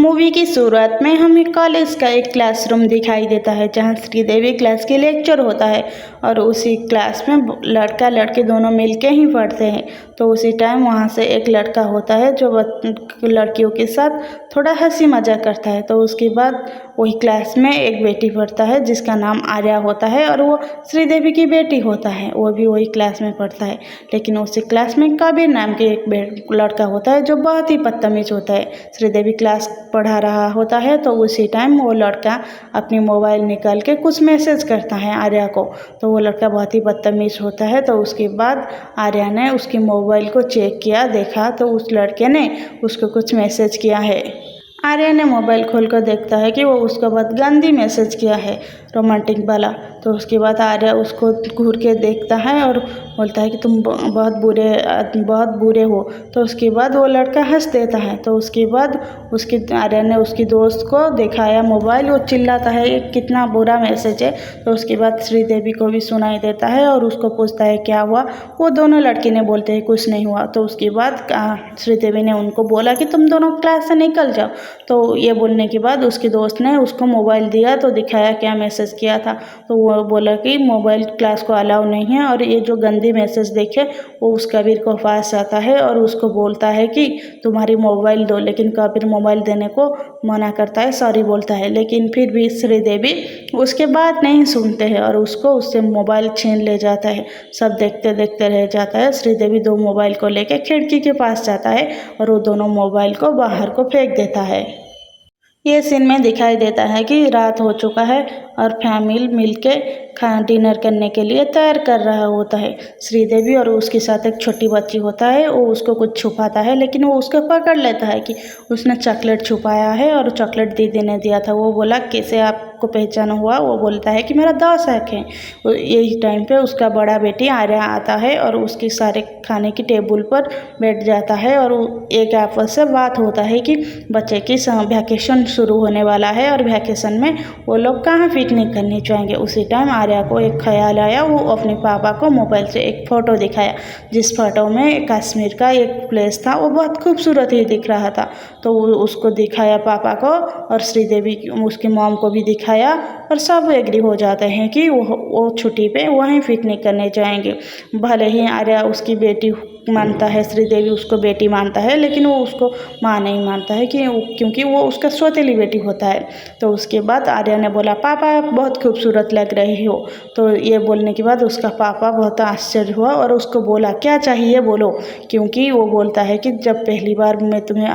Movie की शुरुआत में हमें कॉलेज का एक क्लासरूम दिखाई देता है जहां श्रीदेवी क्लास की लेक्चर होता है और उसी क्लास में लड़का लड़की दोनों मिलके ही पढ़ते हैं। तो उसी टाइम वहां से एक लड़का होता है जो लड़कियों के साथ थोड़ा हंसी मजाक करता है। तो उसके बाद वही क्लास में एक बेटी पढ़ता है जिसका नाम आर्या होता है और वो श्रीदेवी की बेटी होता है, वो भी वही क्लास में पढ़ता है। लेकिन उसी क्लास में कबीर नाम के एक लड़का होता है जो बहुत ही बदतमीज होता है। श्रीदेवी क्लास पढ़ा रहा होता है तो उसी टाइम वो लड़का अपनी मोबाइल निकाल के कुछ मैसेज करता है आर्या को। तो वो लड़का बहुत ही बदतमीज होता है। तो उसके बाद आर्या ने उसकी मोबाइल को चेक किया, देखा तो उस लड़के ने उसको कुछ मैसेज किया है। आर्या ने मोबाइल खोलकर देखता है कि वो उसको बहुत गंदी मैसेज किया है, रोमांटिक वाला। तो उसके बाद आर्या उसको घूर के देखता है और बोलता है कि तुम बहुत बुरे हो। तो उसके बाद वो लड़का हंस देता है। तो उसके बाद आर्या ने उसकी दोस्त को दिखाया मोबाइल, वो चिल्लाता है ये कितना बुरा मैसेज है। तो उसके बाद श्रीदेवी को भी सुनाई देता है और उसको पूछता है क्या हुआ। वो दोनों लड़के ने बोलते हैं कुछ नहीं हुआ। तो उसके बाद श्रीदेवी ने उनको बोला कि तुम दोनों क्लास से निकल जाओ। तो ये बोलने के बाद उसके दोस्त ने उसको मोबाइल दिया तो दिखाया क्या मैसेज किया था। तो वो बोला कि मोबाइल क्लास को अलाउ नहीं है और ये जो गंदी मैसेज देखे वो उस कबीर को पास आता है और उसको बोलता है कि तुम्हारी मोबाइल दो। लेकिन कबीर मोबाइल देने को मना करता है, सॉरी बोलता है। लेकिन फिर भी श्रीदेवी उसके बात नहीं सुनते हैं और उससे मोबाइल छीन ले जाता है। सब देखते देखते रह जाता है। श्रीदेवी दो मोबाइल को लेकर खिड़की के पास जाता है और वो दोनों मोबाइल को बाहर को फेंक देता है। ये सीन में दिखाई देता है कि रात हो चुका है और फैमिली मिलके डिनर करने के लिए तैयार कर रहा होता है। श्रीदेवी और उसके साथ एक छोटी बच्ची होता है, वो उसको कुछ छुपाता है लेकिन वो उसको पकड़ लेता है कि उसने चॉकलेट छुपाया है और चॉकलेट दीदी ने दिया था। वो बोला कैसे आपको पहचान हुआ। वो बोलता है कि मेरा दोस्त है। यही टाइम पे उसका बड़ा बेटी आर्या आता है और उसके सारे खाने की टेबल पर बैठ जाता है और एक आपस से बात होता है कि बच्चे की वैकेशन शुरू होने वाला है और वैकेशन में वो लोग कहाँ पिकनिक करने जाएंगे। उसी टाइम आर्या को एक ख्याल आया। वो अपने पापा को मोबाइल से एक फ़ोटो दिखाया जिस फोटो में कश्मीर का एक प्लेस था, वो बहुत खूबसूरत ही दिख रहा था। तो वो उसको दिखाया पापा को और श्रीदेवी उसकी मॉम को भी दिखाया और सब एग्री हो जाते हैं कि वो छुट्टी पे वहीं पिकनिक करने जाएंगे। भले ही आर्या उसकी बेटी मानता है, श्रीदेवी उसको बेटी मानता है, लेकिन वो उसको माँ नहीं मानता है क्योंकि वो उसका सौतेली बेटी होता है। तो उसके बाद आर्या ने बोला पापा बहुत खूबसूरत लग रही हो। तो ये बोलने के बाद उसका पापा बहुत आश्चर्य हुआ और उसको बोला क्या चाहिए बोलो। क्योंकि वो बोलता है कि जब पहली बार मैं तुम्हें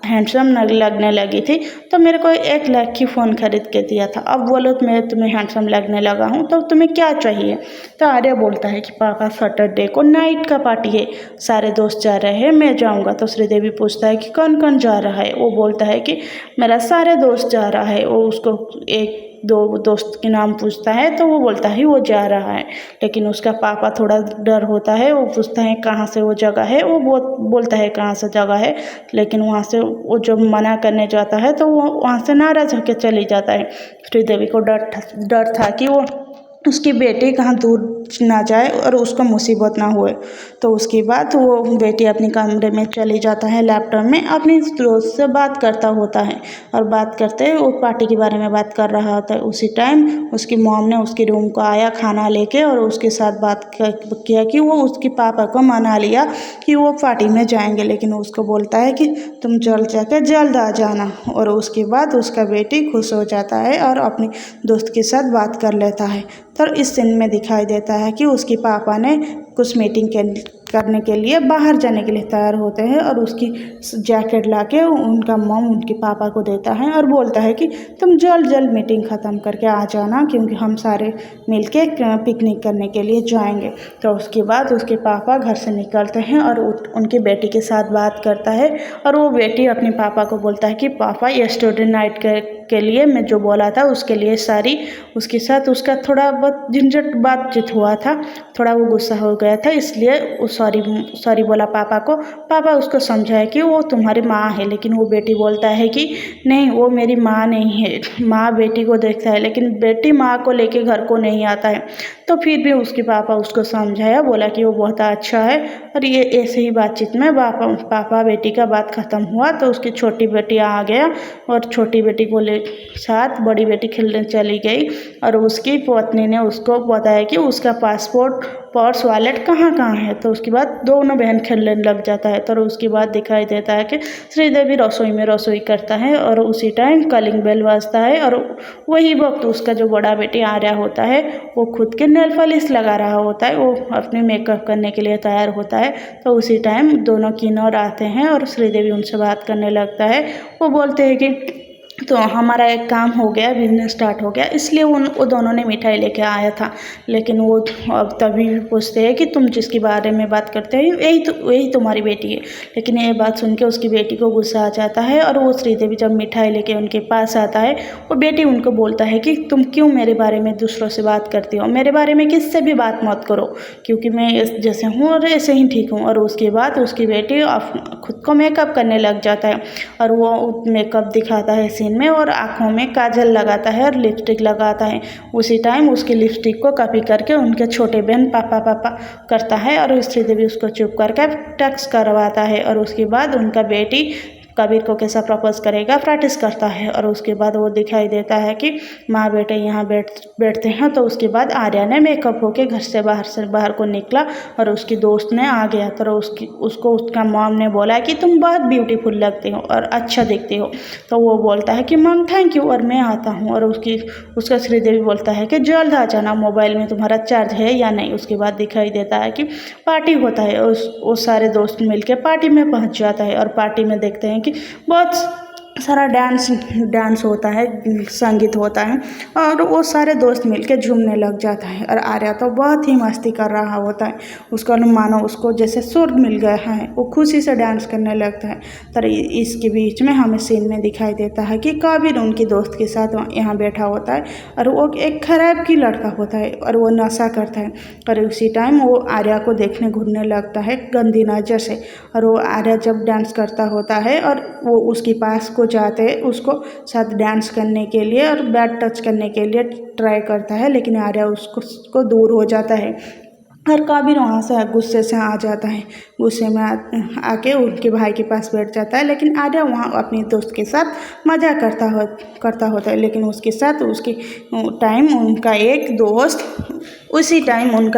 हैंडसम लगने लगी थी तो मेरे को 1 लाख की फ़ोन खरीद के दिया था। अब बोलो मैं तुम्हें हैंडसम लगने लगा हूँ तो तुम्हें क्या चाहिए। तो आर्या बोलता है कि पापा सैटरडे को नाइट का पार्टी है, सारे दोस्त जा रहे हैं, मैं जाऊँगा। तो श्रीदेवी पूछता है कि कौन कौन जा रहा है। वो बोलता है कि मेरा सारे दोस्त जा रहा है। वो उसको एक दो दोस्त के नाम पूछता है तो वो बोलता है वो जा रहा है। लेकिन उसका पापा थोड़ा डर होता है। वो पूछता है कहाँ से वो जगह है। वो बोलता है कहाँ से जगह है। लेकिन वहाँ से वो जब मना करने जाता है तो वो वहाँ से नाराज़ होकर चली जाता है। श्रीदेवी को डर था कि वो उसकी बेटी कहाँ दूर ना जाए और उसको मुसीबत ना होए। तो उसके बाद वो बेटी अपने कमरे में चली जाता है, लैपटॉप में अपनी दोस्त से बात करता होता है और बात करते वो पार्टी के बारे में बात कर रहा होता है। उसी टाइम उसकी मॉम ने उसके रूम को आया खाना लेके और उसके साथ बात किया कि वो उसके पापा को मना लिया कि वो पार्टी में जाएंगे। लेकिन उसको बोलता है कि तुम जल्द जाकर जल्द आ जाना। और उसके बाद उसका बेटी खुश हो जाता है और अपनी दोस्त के साथ बात कर लेता है। तो इस सीन में दिखाई देता है कि उसके पापा ने कुछ मीटिंग करने के लिए बाहर जाने के लिए तैयार होते हैं और उसकी जैकेट लाके उनका मॉम उनके पापा को देता है और बोलता है कि तुम जल्द मीटिंग ख़त्म करके आ जाना क्योंकि हम सारे मिलके पिकनिक करने के लिए जाएंगे। तो उसके बाद उसके पापा घर से निकलते हैं और उनकी बेटी के साथ बात करता है और वो बेटी अपने पापा को बोलता है कि पापा यस्टरडे नाइट के लिए मैं जो बोला था उसके लिए सारी उसके साथ उसका थोड़ा बहुत झंझट बातचीत हुआ था, थोड़ा वो गुस्सा हो गया था, इसलिए वो सॉरी बोला पापा को। पापा उसको समझाए कि वो तुम्हारी माँ है, लेकिन वो बेटी बोलता है कि नहीं वो मेरी माँ नहीं है, माँ बेटी को देखता है लेकिन बेटी माँ को लेके घर को नहीं आता है। तो फिर भी उसके पापा उसको समझाया, बोला कि वो बहुत अच्छा है। और ये ऐसे ही बातचीत में पापा बेटी का बात ख़त्म हुआ तो उसकी छोटी बेटी आ गया और छोटी बेटी को ले साथ बड़ी बेटी खेलने चली गई। और उसकी पत्नी ने उसको बताया कि उसका पासपोर्ट पर्स वॉलेट कहाँ कहाँ है। तो उसके बाद दोनों बहन खेलने लग जाता है। तो उसके बाद दिखाई देता है कि श्रीदेवी रसोई में रसोई करता है और उसी टाइम कॉलिंग बेल बजता है। और वही वक्त उसका जो बड़ा बेटी आर्या होता है वो खुद के नेल पॉलिश लगा रहा होता है, वो अपने मेकअप करने के लिए तैयार होता है। तो उसी टाइम दोनों किन्नर आते हैं और श्रीदेवी उनसे बात करने लगता है। वो बोलते हैं कि तो हमारा एक काम हो गया, बिजनेस स्टार्ट हो गया, इसलिए वो दोनों ने मिठाई लेके आया था। लेकिन वो अब तभी भी पूछते हैं कि तुम जिसके बारे में बात करते हो यही तुम्हारी बेटी है। लेकिन ये बात सुन के उसकी बेटी को गुस्सा आ जाता है और वो श्रीदेवी जब मिठाई लेके उनके पास आता है वो बेटी उनको बोलता है कि तुम क्यों मेरे बारे में दूसरों से बात करती हो, मेरे बारे में किससे भी बात मत करो, क्योंकि मैं जैसे हूँ और ऐसे ही ठीक हूँ। और उसके बाद उसकी बेटी खुद को मेकअप करने लग जाता है और वो मेकअप दिखाता है सीन में और आँखों में काजल लगाता है और लिपस्टिक लगाता है। उसी टाइम उसकी लिपस्टिक को कॉपी करके उनके छोटे बहन पापा करता है और श्रीदेवी उसको चुप करके टैक्स करवाता है। और उसके बाद उनका बेटी कबीर को कैसा प्रपोज करेगा प्रैक्टिस करता है। और उसके बाद वो दिखाई देता है कि माँ बेटे यहाँ बैठते हैं। तो उसके बाद आर्या ने मेकअप होके घर से बाहर को निकला और उसकी दोस्त ने आ गया। तो उसको उसका मॉम ने बोला कि तुम बहुत ब्यूटीफुल लगते हो और अच्छा दिखते हो। तो वो बोलता है कि मॉम थैंक यू और मैं आता हूँ। और उसका श्रीदेवी बोलता है कि जल्द आ जाना, मोबाइल में तुम्हारा चार्ज है या नहीं। उसके बाद दिखाई देता है कि पार्टी होता है, वो सारे दोस्त मिलकर पार्टी में पहुँच जाता है। और पार्टी में देखते हैं कि बहुत सारा डांस होता है, संगीत होता है और वो सारे दोस्त मिलके झूमने लग जाता है। और आर्या तो बहुत ही मस्ती कर रहा होता है, उसको मानो उसको जैसे स्वर्ग मिल गया है, वो खुशी से डांस करने लगता है। तो इसके बीच में हमें सीन में दिखाई देता है कि कबीर उनकी दोस्त के साथ यहाँ बैठा होता है और वो एक खराब की लड़का होता है और वो नशा करता है। और उसी टाइम वो आर्या को देखने घूरने लगता है गंदी नज़र से। और वो आर्या जब डांस करता होता है और वो उसके पास को जाते हैं उसको साथ डांस करने के लिए और बैड टच करने के लिए ट्राई करता है, लेकिन आर्या उसको दूर हो जाता है। और कबीर वहाँ से गुस्से से आ जाता है, गुस्से में आके उनके भाई के पास बैठ जाता है। लेकिन आर्या वहाँ अपनी दोस्त के साथ मज़ा करता होता है। लेकिन उसके साथ उसी टाइम उनका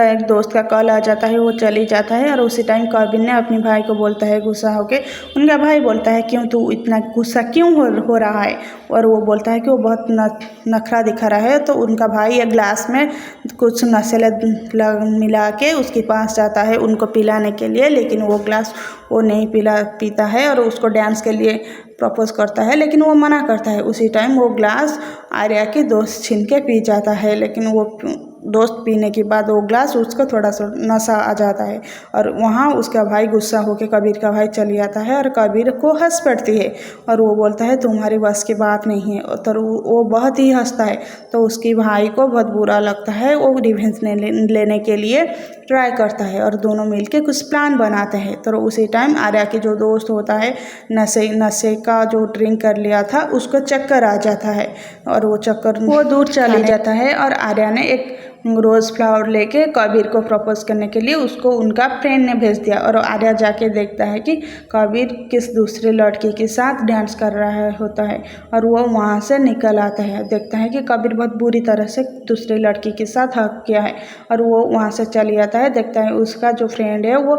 एक दोस्त का कॉल आ जाता है, वो चली जाता है। और उसी टाइम कबीर ने अपने भाई को बोलता है गुस्सा होके, उनका भाई बोलता है क्यों तू इतना गुस्सा क्यों हो रहा है। और वो बोलता है कि वो बहुत नखरा दिखा रहा है। तो उनका भाई एक ग्लास में कुछ नशेला मिला के उसके पास जाता है उनको पिलाने के लिए, लेकिन वो ग्लास वो नहीं पीता है और उसको डांस के लिए प्रपोज करता है, लेकिन वो मना करता है। उसी टाइम वो ग्लास आर्या के दोस्त छीन के पी जाता है, लेकिन वो दोस्त पीने के बाद वो ग्लास उसको थोड़ा सा नशा आ जाता है। और वहाँ उसका भाई गुस्सा होकर कबीर का भाई चली आता है और कबीर को हंस पड़ती है और वो बोलता है तुम्हारी बस की बात नहीं है। तो वो बहुत ही हंसता है। तो उसके भाई को बहुत बुरा लगता है, वो रिवेंज लेने के लिए ट्राई करता है और दोनों मिलके कुछ प्लान बनाते हैं। तो उसी टाइम आर्या के जो दोस्त होता है नशे का जो ड्रिंक कर लिया था उसको चक्कर आ जाता है और वो दूर चले जाता है। और आर्या ने एक रोज़ फ्लावर लेके कबीर को प्रपोज करने के लिए उसको उनका फ्रेंड ने भेज दिया। और आर्या जाके देखता है कि कबीर किस दूसरे लड़की के साथ डांस कर रहा होता है और वो वहाँ से निकल आता है। देखता है कि कबीर बहुत बुरी तरह से दूसरे लड़की के साथ हक किया है और वो वहाँ से चली जाता है। देखता है उसका जो फ्रेंड है वो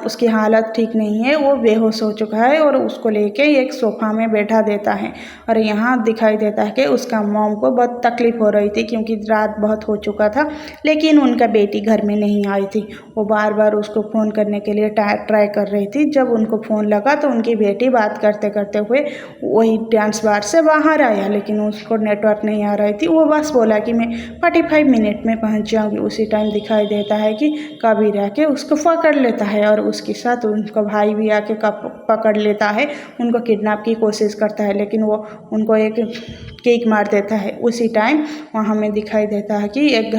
उसकी हालत ठीक नहीं है, वो बेहोश हो चुका है और उसको लेके एक सोफा में बैठा देता है। और यहाँ दिखाई देता है कि उसका मॉम को बहुत तकलीफ हो रही थी क्योंकि रात बहुत हो चुका चुका था, लेकिन उनका बेटी घर में नहीं आई थी। वो बार बार उसको फ़ोन करने के लिए ट्राई कर रही थी। जब उनको फ़ोन लगा तो उनकी बेटी बात करते करते हुए वही डांस बार से बाहर आया, लेकिन उसको नेटवर्क नहीं आ रही थी। वो बस बोला कि मैं 45 मिनट में पहुंच जाऊंगी। उसी टाइम दिखाई देता है कि कबीर आके उसको पकड़ लेता है और उसके साथ उनका भाई भी आके पकड़ लेता है। उनको किडनैप की कोशिश करता है, लेकिन वो उनको एक किक मार देता है। उसी टाइम वहाँ हमें दिखाई देता है कि एक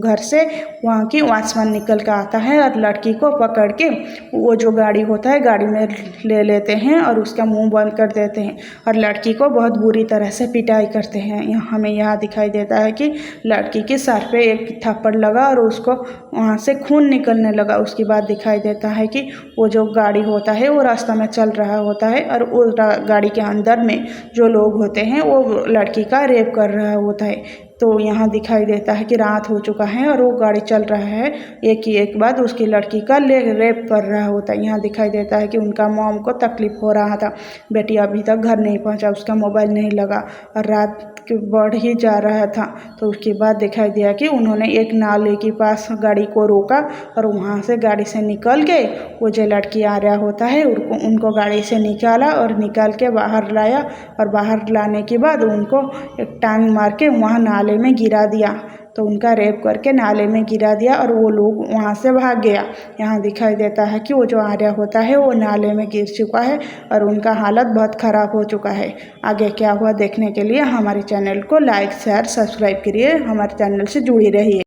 घर से वहाँ की वॉचमैन निकल कर आता है और लड़की को पकड़ के वो जो गाड़ी होता है गाड़ी में ले लेते हैं और उसका मुंह बंद कर देते हैं और लड़की को बहुत बुरी तरह से पिटाई करते हैं। हमें यहाँ दिखाई देता है कि लड़की के सर पे एक थप्पड़ लगा और उसको वहाँ से खून निकलने लगा। उसके बाद दिखाई देता है कि वो जो गाड़ी होता है वो रास्ता में चल रहा होता है और उस गाड़ी के अंदर में जो लोग होते हैं वो लड़की का रेप कर रहा होता है। तो यहाँ दिखाई देता है कि रात हो चुका है और वो गाड़ी चल रहा है, एक ही एक बाद उसकी लड़की का रेप कर रहा होता है। यहाँ दिखाई देता है कि उनका मॉम को तकलीफ़ हो रहा था, बेटी अभी तक घर नहीं पहुँचा, उसका मोबाइल नहीं लगा और रात बढ़ ही जा रहा था। तो उसके बाद दिखाई दिया कि उन्होंने एक नाले के पास गाड़ी को रोका और वहाँ से गाड़ी से निकल के वो जो लड़की आ रहा होता है उनको गाड़ी से निकाला और निकाल के बाहर लाया और बाहर लाने के बाद उनको एक टांग मार के वहाँ नाले में गिरा दिया। तो उनका रेप करके नाले में गिरा दिया और वो लोग वहाँ से भाग गया। यहाँ दिखाई देता है कि वो जो आर्या होता है वो नाले में गिर चुका है और उनका हालत बहुत ख़राब हो चुका है। आगे क्या हुआ देखने के लिए हमारे चैनल को लाइक शेयर सब्सक्राइब करिए, हमारे चैनल से जुड़ी रहिए।